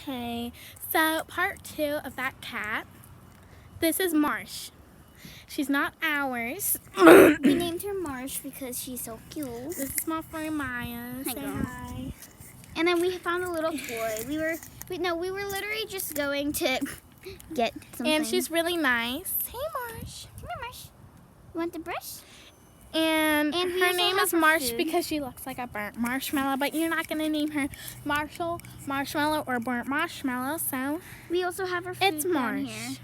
Okay, so part 2 of that cat. This is Marsh. She's not ours. We named her Marsh because she's so cute. This is my friend Maya. Hi, Say girl. hi. And then we found a little toy. We were literally just going to get something. And she's really nice. Hey, Marsh. Come here, Marsh. You want the brush? And we her also name have is her Marsh food. because she looks like a burnt marshmallow, but you're not going to name her Marshall, Marshmallow, or Burnt Marshmallow, so We also have her food it's down Marsh. here.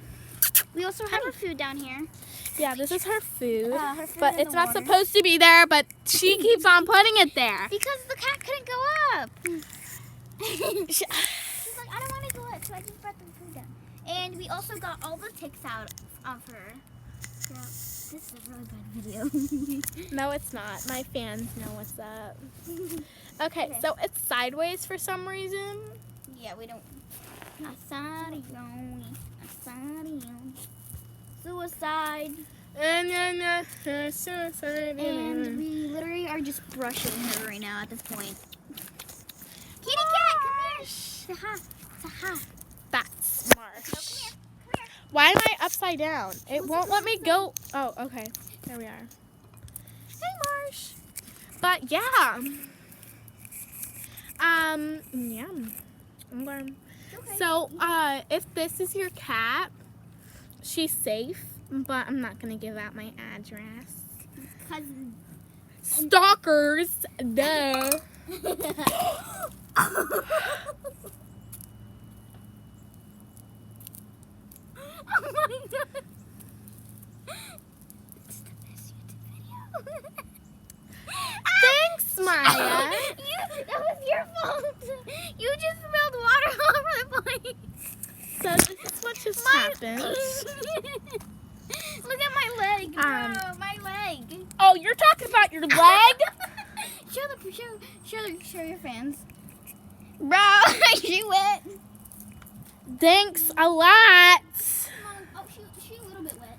We also have her food down here. Yeah, this is her food, Her food but in it's the not water. supposed to be there, but she keeps on putting it there. Because the cat couldn't go up. She's like, I don't want to go up, so I just brought the food down. And we also got all the ticks out of her. So, this is a really bad video. No, it's not. My fans know what's up. Okay, so it's sideways for some reason. Yeah, we don't. Nasario. Suicide. Suicide. And we literally are just brushing her right now at this point. Kitty cat, come here. Say hi. Say hi. That's Marsh. No, come here. Why am I upside down? It won't let me go. Oh, okay. There we are. Hey, Marsh. But yeah. Yeah. Okay. Okay. So, if this is your cat, she's safe, but I'm not gonna give out my address. Cousin. Stalkers, duh. Oh my god. It's the best YouTube video. Thanks, Maya. That was your fault. You just spilled water all over the place. So this is what just happened. Look at my leg, bro. My leg. Oh, you're talking about your leg? Show your fans. Bro, she wet. Thanks a lot. Oh, she a little bit wet.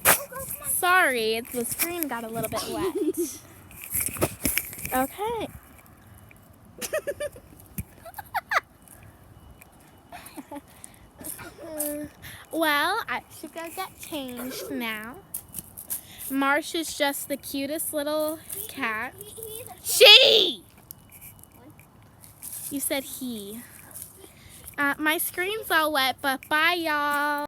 Oh, girl, come on. Sorry, the screen got a little bit wet. Okay. Well, I should go get changed now. Marsh is just the cutest little cat. She! You said he. My screen's all wet, but bye, y'all.